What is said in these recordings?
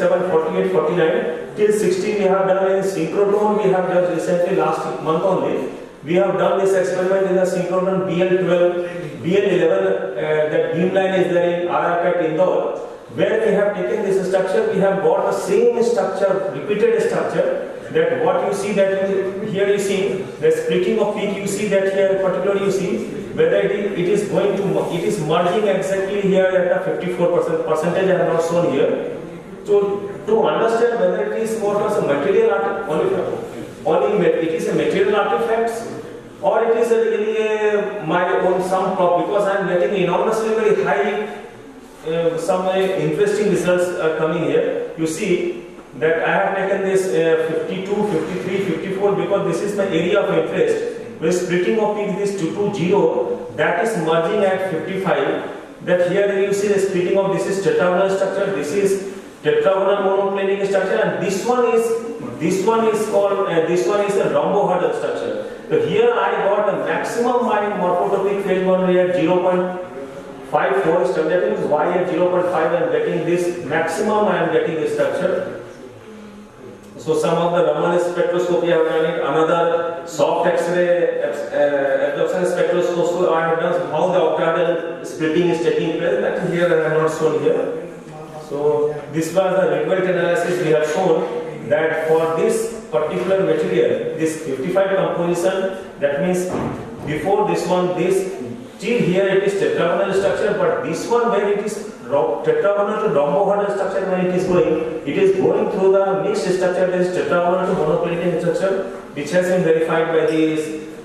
47, 48, 49 till 60 we have done in synchrotron. We have just recently last month only we have done this experiment in the synchrotron BL12, BL11. That beamline is there in RRCAT Indore, where we have taken this structure. We have got the same structure, repeated structure. That what you see that here you see the splitting of peak. You see that here particularly you see whether it is going to it is merging exactly here at a 54% percentage. I have not shown here. So to understand whether it is more as a material only it is a material artifact or it is a really my own some prop, because I am getting enormously very high some interesting results are coming here. You see that I have taken this 52, 53, 54 because this is my area of interest. Where splitting of peak is 220, that is merging at 55. That here you see the splitting of this is tetragonal structure, this is tetragonal monoclinic structure, and this one is called this one is a rhombohedral structure. So here I got the maximum my morphotopic phase boundary at 0.54. So that means y at 0.5 I am getting this maximum. I am getting this structure. So some of the Raman spectroscopy I have done it. Another soft X-ray absorption spectroscopy I have done. How the octahedral splitting is taking place. That here I have not shown here. So this was the Rydberg analysis. We have shown that for this particular material, this 55 composition, that means before this one, this till here it is tetragonal structure, but this one where it is tetragonal to rhombohedral structure, when it is going through the mixed structure, that is tetragonal to monoclinic structure, which has been verified by this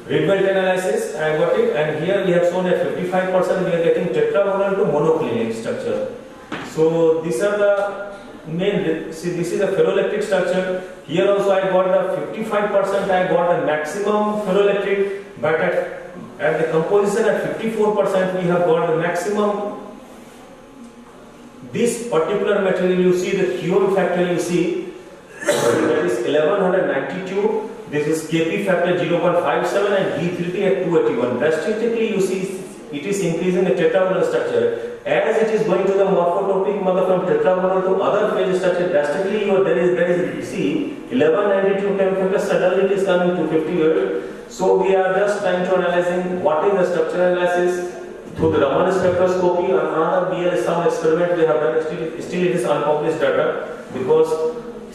Rydberg analysis. I got it, and here we have shown that 55% we are getting tetragonal to monoclinic structure. So these are the main. See, this is a ferroelectric structure. Here also I got the 55%. I got the maximum ferroelectric, but at the composition at 54%, we have got the maximum. This particular material, you see the QM factor, you see that is 1192. This is Kp factor 0.57 and D30 at 281. Drastically, you see it is increasing the tetragonal structure. As it is going to the morphotopic mother from tetragonal to other phase structure, drastically there is see 1192 chem factor, suddenly it is coming to 58. So we are just trying to analyzing what is the structural analysis through the Raman spectroscopy. Another BL some experiment we have done. Still it is unpublished data, because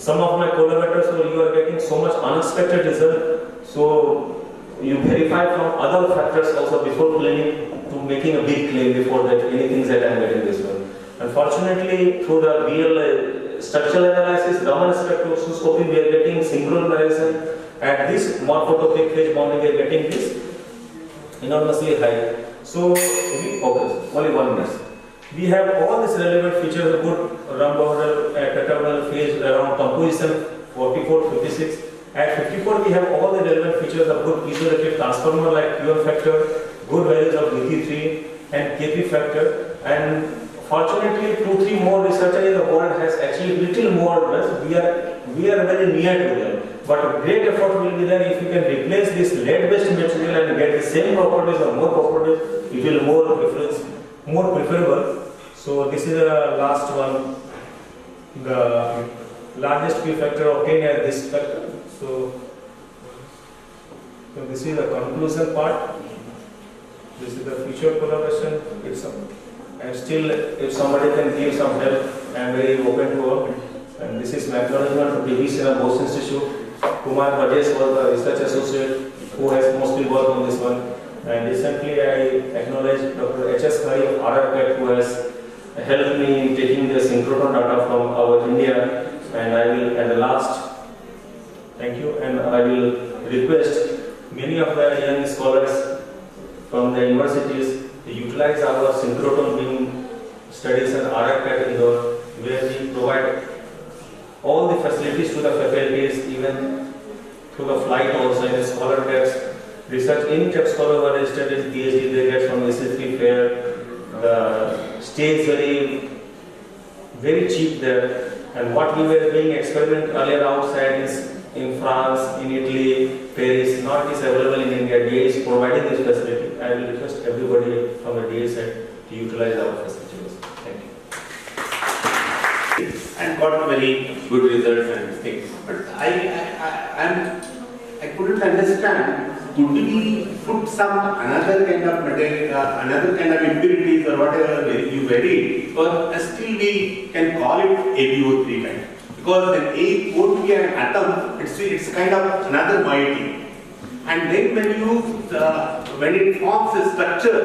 some of my collaborators, you are getting so much unexpected result. So you verify from other factors also before claiming to making a big claim before that anything that I am getting this one. Unfortunately, through the BL structural analysis, Raman spectroscopy, we are getting synchronization. At this morphotopic phase boundary, we are getting this enormously high. So we focus only 1 minute. We have all these relevant features of good rhombohedral tetragonal phase around composition 44, 56. At 54, we have all the relevant features of good piezoelectric transformer like QM factor, good values of DT3 and Kp factor, and fortunately 2-3 more researchers in the world has achieved little more. We are very near to them. But great effort will be there if you can replace this lead-based material and get the same properties or more properties. It will more preferable. So this is the last one. The largest P factor obtained at this factor. So this is the conclusion part. This is the future collaboration. And still, if somebody can give some help, I am very open to work. And this is my acknowledgement to PV Sinha Bose Institute. Kumar Rajesh was the research associate who has mostly worked on this one. And recently I acknowledge Dr. H.S. Hari of RRCAT, who has helped me in taking the synchrotron data from our India. And I will, at the last, thank you, and I will request many of the young scholars from the universities to utilize our synchrotron beam studies at RRCAT Indore, where we provide all the facilities to the faculties, even through the flight also in the scholar decks. Research, any type scholar who are studied PhD, they get from SSP fair. The stay is very cheap there. And what we were doing experiment earlier outside is in France, in Italy, Paris, not is available in India. DA is providing this facility. I will request everybody from the DA side to utilize our facilities. Thank you. and got very good results and things. But I couldn't understand. Could we put some another kind of material, another kind of impurities or whatever you vary, or still we can call it AbO3 kind? Because then A won't be an atom, it's kind of another moiety. And then when it forms a structure,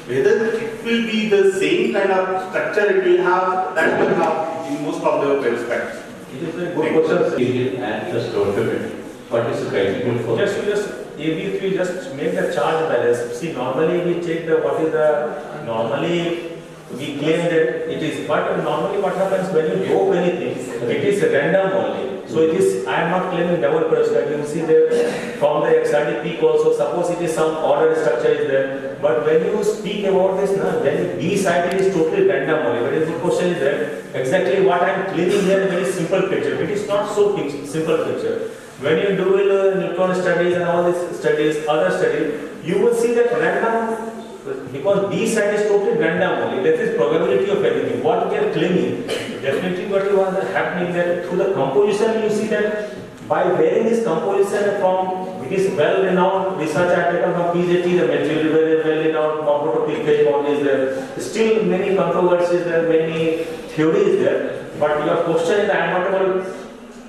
whether it will be the same kind of structure it will have, that will have in most of the perovskites. It is a good question. And just don't do it. What is the criteria for Just AbO3, just make the charge balance. See, normally we take normally we claim that it is, but normally what happens when you dope anything, it is random only. So it is, I am not claiming double perovskite. You will see that from the XRD peak also, suppose it is some ordered structure is there. But when you speak about this, then B side it is totally random only. Very good question is that exactly what I am claiming here, very simple picture. It is not so simple picture. When you do neutron studies and all these studies, other studies, you will see that random, because B side is totally random only. That is probability of everything. What we are claiming, definitely what you are happening that through the composition, you see that by varying this composition from, it is well-renowned research article from PJT, the material is very well-renowned, computer phase model is there. Still many controversies there, many theories there. But your question is, I am not able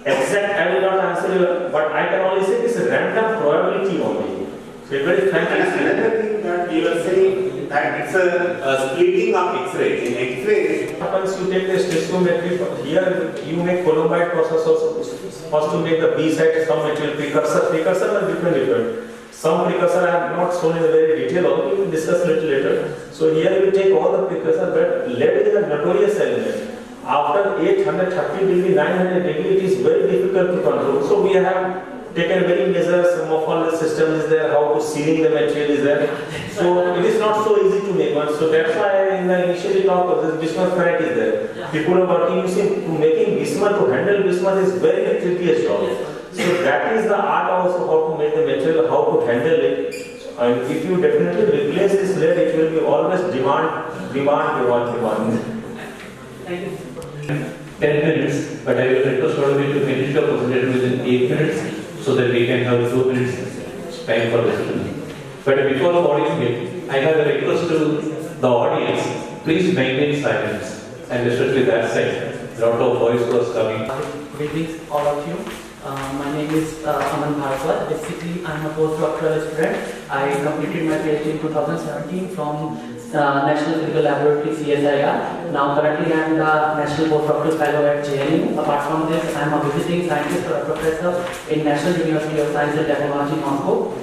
exact, I will not answer you, but I can only say this is random probability only. So very frankly, another thing that you were saying that it's a splitting of X-ray. In X-ray, once you take the stoichiometry, here you make Columbide process also. First to make the B side some material precursor are different. Some precursor I have not shown in very detail, although we will discuss little later. So here we take all the precursor, but lead is a notorious element. After 830 degree, 900 degree, it is very difficult to control. So we have taken very measures, morphological system is there, how to sealing the material is there. So it is not so easy to make one. So that's why in the initially talk of this bismuth ferrite is there. People are working using to making bismuth, to handle bismuth is very tricky job. So that is the art also how to make the material, how to handle it. And if you definitely replace this lead, it will be always demand. Thank you. 10 minutes, but I will request all of you to finish your presentation within 8 minutes so that we can have 2 minutes time for discussion. But before the audience meet, I have a request to the audience, please maintain silence, and especially that side. A lot of voice was coming. Greetings all of you. My name is Aggarwal. Basically, I am a postdoctoral student. I completed my PhD in 2017 from National Physical Laboratory CSIR. Now currently I am the National Postdoctoral Fellow at JNU. Apart from this, I am a visiting scientist or a professor in National University of Science and Technology, Moscow.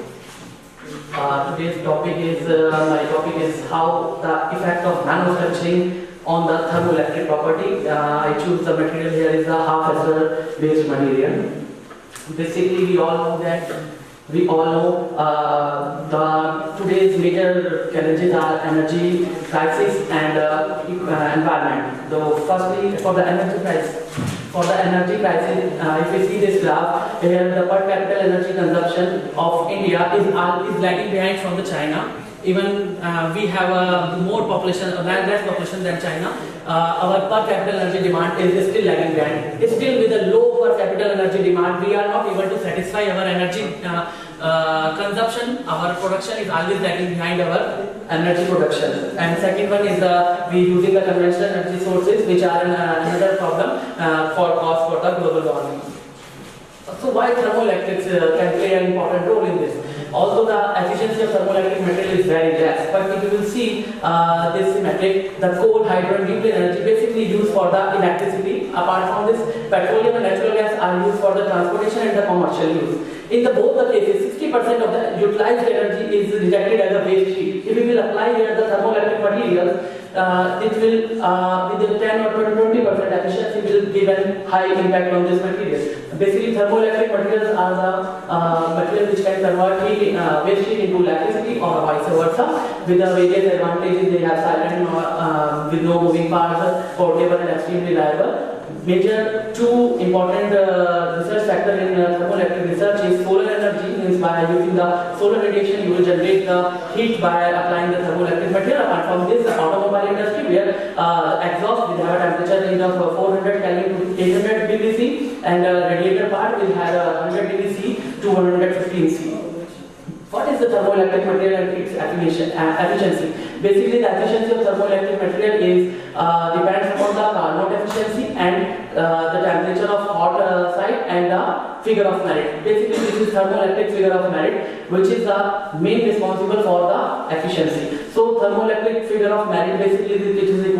Today's topic is, my topic is how the effect of nanostructuring on the thermoelectric property. I choose the material here is the half-ester based material. Basically, we all know the today's major challenges are energy crisis and environment. Though firstly, for the energy crisis, if we see this graph, here the per capita energy consumption of India is lagging behind from the China. Even we have a less population than China. Our per capita energy demand is still lagging behind. Still with a low per capita energy demand, we are not able to satisfy our energy consumption. Our production is always lagging behind our energy production. And second one is we using the conventional energy sources, which are another problem for cause for the global warming. So why thermoelectrics can play an important role in this? Although the efficiency of thermoelectric material is very less, but if you will see this schematic, the coal, hydro and nuclear energy basically used for the electricity. Apart from this, petroleum and natural gas are used for the transportation and the commercial use. In both the cases, 60% of the utilized energy is rejected as a waste heat. If we will apply here the thermoelectric materials, it will with 10 or 20% efficiency will give a high impact on this material. Basically, thermoelectric materials are the materials which can convert waste heat into electricity or vice versa. With the various advantages, they have silent with no moving parts, portable and extremely reliable. major two important research factor in thermoelectric research is solar energy. Means by using the solar radiation you will generate the heat by applying the thermoelectric material. Apart from this, the automobile industry where exhaust will have a temperature range of 400 Kelvin to 800 degree C, and radiator part will have 100 degree C to 115 C. What is the thermoelectric material and its efficiency? Basically, the efficiency of thermoelectric material is depends upon the Carnot efficiency and the temperature of hot side and the figure of merit. Basically, this is thermoelectric figure of merit, which is the main responsible for the efficiency. So, thermoelectric figure of merit basically which is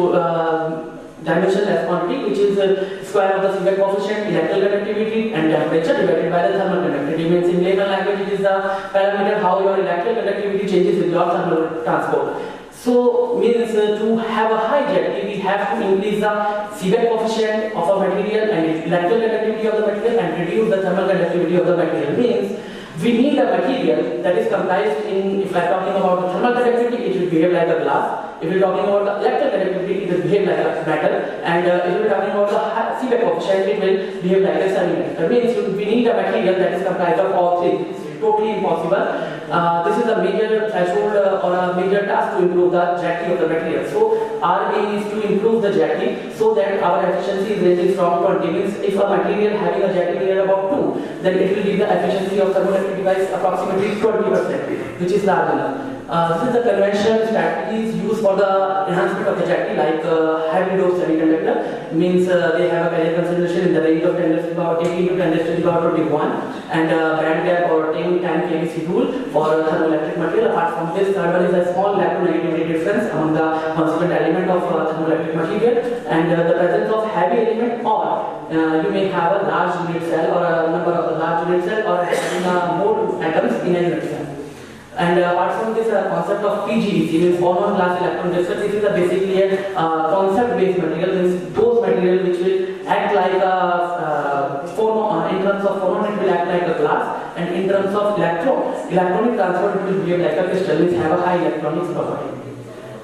dimensionless quantity, which is square of the Seebeck coefficient, electrical conductivity and temperature divided by the thermal conductivity. Means in layman language it is the parameter how your electrical conductivity changes with your thermal transport. So means to have a high jet, we have to increase the Seebeck coefficient of a material and electrical conductivity of the material and reduce the thermal conductivity of the material. Means we need a material that is comprised in, if I am talking about the thermal conductivity, it will behave like a glass. If we are talking about the electrical conductivity, it will behave like a metal. And if we are talking about the Seebeck coefficient, it will behave like a semiconductor. Means we need a material that is comprised of all three. It's totally impossible. This is a major threshold or a major task to improve the jackie of the material. So our aim is to improve the jackie so that our efficiency is ranging from 20. Means if a material having a jackie near about 2, then it will give the efficiency of thermoelectric device approximately 20%, which is large enough. This is the conventional strategies used for the enhancement of the jackie, like heavy dose semiconductor. Means they have a carrier concentration in the range of 10 to the power 18 to 10 to the power 21, and band gap or 10 kbc rule for thermoelectric material. Apart from this, third one is a small electronegativity difference among the constituent element of thermoelectric material, and the presence of heavy element, or you may have a large unit cell or a number of the large unit cell or having more atoms in a unit cell. And apart from this concept of PGEC, means phonon glass electron distance, this is a basically a concept based material. Means those material which will act like a phonon, in terms of phonon it will act like a glass, and in terms of electronic transport it will behave like a crystal, which have a high electronics property.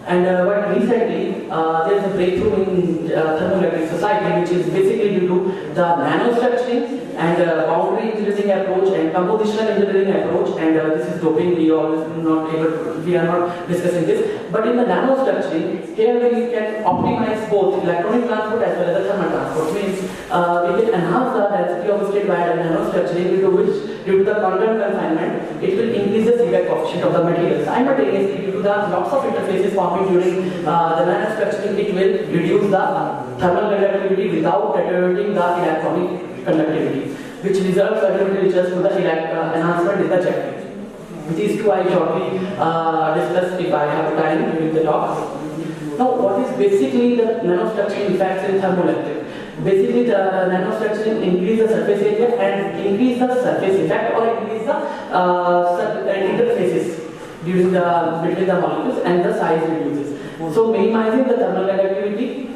And but recently there is a breakthrough in thermoelectric society, which is basically due to the nanostructuring and boundary engineering approach and compositional engineering approach, and this is doping. We are not discussing this, but in the nanostructuring, here we can optimize both electronic transport as well as the thermal transport. Means we can enhance the density of state by the nanostructuring, due to the quantum confinement, it will increase the Seebeck coefficient of the material. Simultaneously, due to the lots of interfaces forming during the nanostructuring, it will reduce the thermal conductivity without deteriorating the electronic conductivity, which results ultimately just to the enhancement in the jackie. These two I shortly discuss if I have time during the talk. Now, what is basically the nanostructuring effects in thermoelectric? Basically, the nanostructuring increase the surface area and increase the surface effect or increase the interfaces between the molecules, and the size reduces. So, minimizing the thermal conductivity.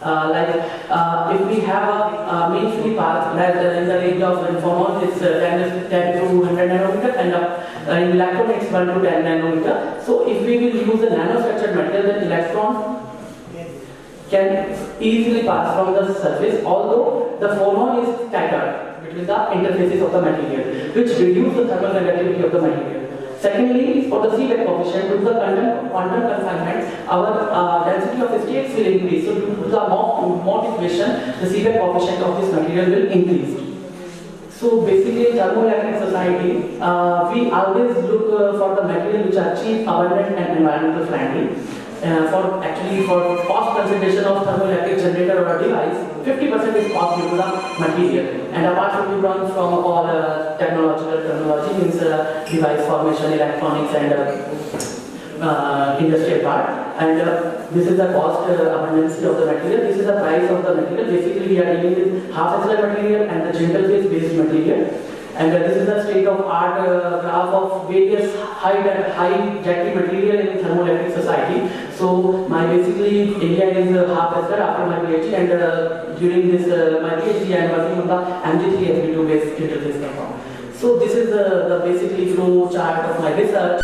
If we have a mean free path that in the range of phonon it's 10 to 100 nanometer, and in electron it's 1 to 10 nanometer. So if we will use a nanostructured material, then electron can easily pass from the surface, although the phonon is tighter between the interfaces of the material, which reduce the thermal conductivity of the material. Secondly, for the Seebeck coefficient, due to the quantum confinement, our density of the states will increase. So, due to the Mott equation, the Seebeck coefficient of this material will increase. So, basically, in thermoelectric society, we always look for the material which are cheap, abundant, and environmental friendly. For cost consideration of thermoelectric generator or a device, 50% is cost due to the material, and apart from all technological terminology, means device formation, electronics, and industrial part. And this is the cost abundancy of the material. This is the price of the material. Basically, we are dealing with half insular material and the gentle phase based material. And this is the state of art graph of various high jackie material in thermoelectric society. So my basically area is half acre after my PhD, and during this my PhD I am working on the MG3 SB2 based interface compound. So this is the basically flow chart of my research.